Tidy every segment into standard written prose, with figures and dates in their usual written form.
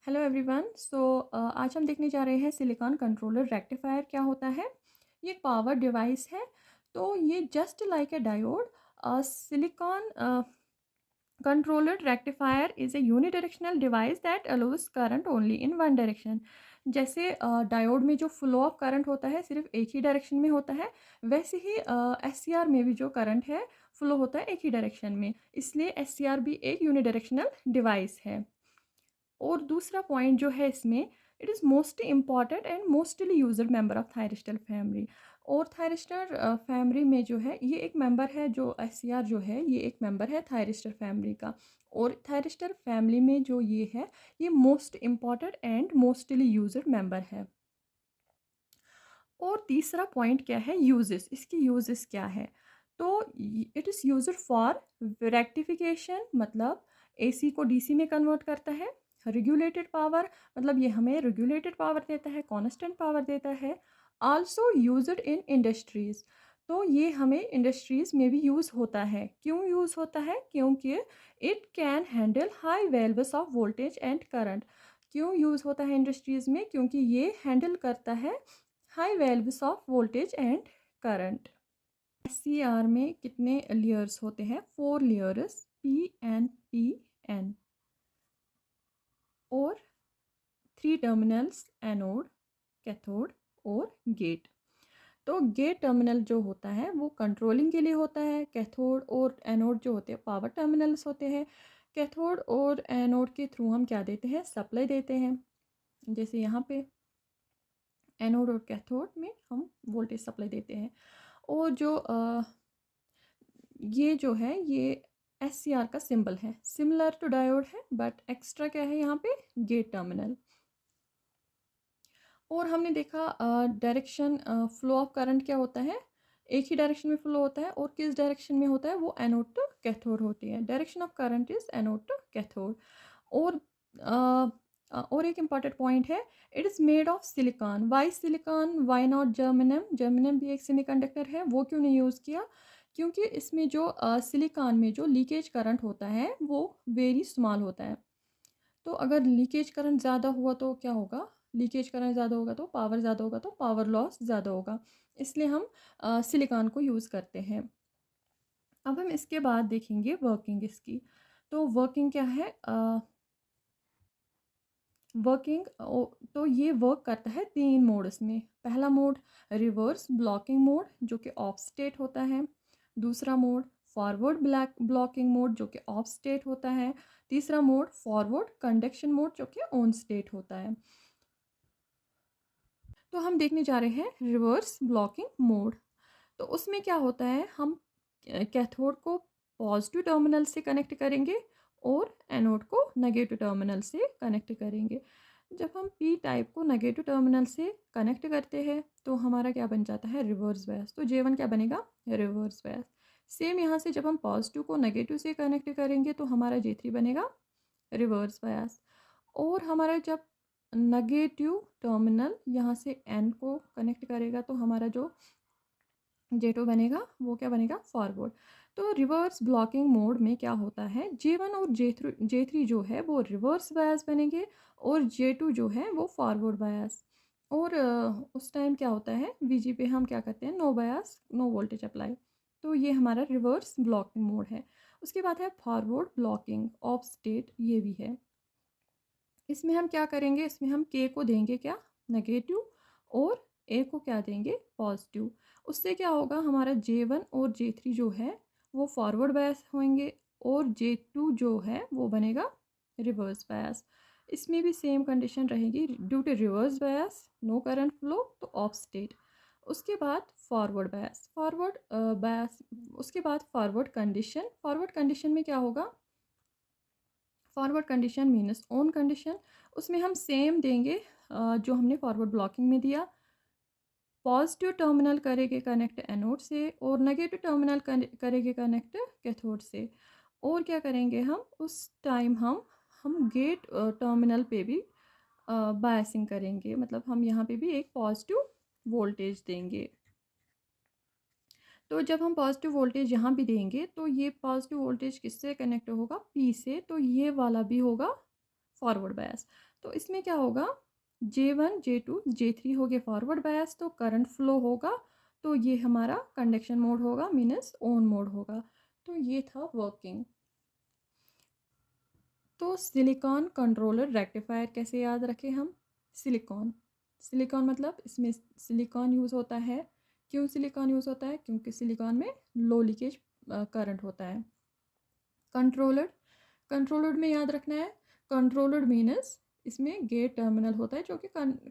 Hello everyone. आज हम देखने जा रहे हैं सिलिकॉन कंट्रोलर रेक्टिफायर क्या होता है। ये एक पावर डिवाइस है। तो ये just like a diode, silicon controller rectifier is a unidirectional device that allows current only in one direction। जैसे डायोड में जो फ्लो ऑफ करंट होता है सिर्फ एक ही डायरेक्शन में होता है, वैसे ही एससीआर में भी जो करंट है फ्लो होता है एक ही डायरेक्शन में, इसलिए एससीआर भी एक यूनिडायरेक्शनल डिवाइस है। और दूसरा पॉइंट जो है इसमें, it is most important and mostly user member of thyristor family. और थायरिस्टर फैमिली में जो है ये एक मेंबर है, जो एससीआर जो है ये एक मेंबर है थायरिस्टर फैमिली का। और थायरिस्टर फैमिली में जो ये है ये most important and mostly user member है। और तीसरा पॉइंट क्या है, यूजेस। इसकी यूजेस क्या है, तो it is used for rectification, मतलब एसी को डीसी में कन्वर्ट करता है। रेगुलेटेड पावर, मतलब ये हमें रेगुलेटेड पावर देता है, कांस्टेंट पावर देता है। आल्सो यूज्ड इन इंडस्ट्रीज़, तो ये हमें इंडस्ट्रीज़ में भी यूज़ होता है। क्यों यूज़ होता है, क्योंकि it can handle high values of voltage and current. क्यों यूज़ होता है इंडस्ट्रीज़ में, क्योंकि ये हैंडल करता है high values of voltage and current. SCR में कितने लेयर्स होते हैं, 4 लेयर्स, PN और 3 टर्मिनल्स, एनोड, कैथोड और गेट। तो गेट टर्मिनल जो होता है वो कंट्रोलिंग के लिए होता है। कैथोड और एनोड जो होते हैं पावर टर्मिनल्स होते हैं। कैथोड और एनोड के थ्रू हम क्या देते हैं, सप्लाई देते हैं। जैसे यहाँ पे एनोड और कैथोड में हम वोल्टेज सप्लाई देते हैं। और जो ये जो है ये एससीआर का सिंबल है, सिमिलर टू डायोड है, बट एक्स्ट्रा क्या है यहाँ पे, गेट टर्मिनल। और हमने देखा डायरेक्शन, फ्लो ऑफ करंट क्या होता है, एक ही डायरेक्शन में फ्लो होता है। और किस डायरेक्शन में होता है, वो एनोड टू कैथोड होती है। Direction of current is anode to cathode. और और एक इम्पॉर्टेंट पॉइंट है, it is made of silicon. Why silicon, why not germanium. Germanium भी एक सेमीकंडक्टर है, वो क्यों नहीं यूज़ किया, क्योंकि इसमें जो सिलिकॉन में जो लीकेज करंट होता है वो वेरी स्मॉल होता है। तो अगर लीकेज करंट ज़्यादा हुआ तो क्या होगा, लीकेज करंट ज़्यादा होगा तो पावर ज़्यादा होगा, तो पावर लॉस ज़्यादा होगा, इसलिए हम सिलिकॉन को यूज़ करते हैं। अब हम इसके बाद देखेंगे वर्किंग इसकी। तो वर्किंग क्या है, वर्किंग, तो ये वर्क करता है 3 मोड्स में। पहला मोड रिवर्स ब्लॉकिंग मोड जो कि ऑफ स्टेट होता है। दूसरा मोड फॉरवर्ड ब्लॉकिंग मोड जो कि ऑफ स्टेट होता है। तीसरा मोड फॉरवर्ड कंडक्शन मोड जो कि ऑन स्टेट होता है। तो हम देखने जा रहे हैं रिवर्स ब्लॉकिंग मोड। तो उसमें क्या होता है, हम कैथोड को पॉजिटिव टर्मिनल से कनेक्ट करेंगे और एनोड को नेगेटिव टर्मिनल से कनेक्ट करेंगे। जब हम पी टाइप को नेगेटिव टर्मिनल से कनेक्ट करते हैं तो हमारा क्या बन जाता है, रिवर्स बायस। तो J1 क्या बनेगा, रिवर्स बायस। सेम यहाँ से जब हम पॉजिटिव को नेगेटिव से कनेक्ट करेंगे तो हमारा J3 बनेगा रिवर्स बायस। और हमारा जब नेगेटिव टर्मिनल यहाँ से एन को कनेक्ट करेगा तो हमारा जो J2 बनेगा वो क्या बनेगा, फॉरवर्ड। तो रिवर्स ब्लॉकिंग मोड में क्या होता है, J1 और J3 जो है वो रिवर्स बायस बनेंगे और J2 जो है वो फॉरवर्ड बायस। और उस टाइम क्या होता है, VG पे हम क्या करते हैं, नो बायस, नो वोल्टेज अप्लाई। तो ये हमारा रिवर्स ब्लॉकिंग मोड है। उसके बाद है फॉरवर्ड ब्लॉकिंग ऑफ स्टेट, ये भी है। इसमें हम क्या करेंगे, इसमें हम K को देंगे क्या, नेगेटिव, और A को क्या देंगे, पॉजिटिव। उससे क्या होगा, हमारा J1 और J3 जो है वो फॉरवर्ड बायस होंगे और J2 जो है वो बनेगा रिवर्स बायस। इसमें भी सेम कंडीशन रहेगी, due to reverse bias no current flow तो ऑफ स्टेट। उसके बाद फॉरवर्ड बायस, फॉरवर्ड बायस, उसके बाद फॉरवर्ड कंडीशन। फॉरवर्ड कंडीशन में क्या होगा, फॉरवर्ड कंडीशन मीनस ऑन कंडीशन। उसमें हम सेम देंगे जो हमने फॉरवर्ड ब्लॉकिंग में दिया। पॉजिटिव टर्मिनल करेंगे कनेक्ट एनोड से और नेगेटिव टर्मिनल करेंगे कनेक्ट कैथोड से। और क्या करेंगे हम, उस टाइम हम गेट टर्मिनल पे भी बायसिंग करेंगे, मतलब हम यहाँ पे भी एक पॉजिटिव वोल्टेज देंगे। तो जब हम पॉजिटिव वोल्टेज यहाँ भी देंगे तो ये पॉजिटिव वोल्टेज किससे कनेक्ट होगा, P से, तो ये वाला भी होगा फॉरवर्ड बायस। तो इसमें क्या होगा, J1 J2 J3 हो गए फॉरवर्ड बायस, तो करंट फ्लो होगा, तो ये हमारा कंडक्शन मोड होगा, मीनस ऑन मोड होगा। तो ये था वर्किंग। तो सिलिकॉन कंट्रोलर रेक्टिफायर कैसे याद रखें हम। सिलिकॉन, सिलिकॉन मतलब इसमें सिलिकॉन यूज़ होता है। क्यों सिलिकॉन यूज़ होता है, क्योंकि सिलिकॉन में लो लीकेज करंट होता है। कंट्रोलर, कंट्रोलर में याद रखना है, कंट्रोलर मीनस इसमें गेट टर्मिनल होता है जो कि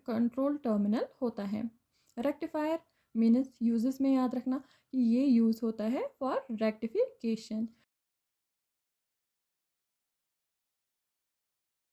कंट्रोल टर्मिनल होता है। रेक्टिफायर मीनस यूजेस में याद रखना कि ये यूज़ होता है फॉर रेक्टिफिकेशन।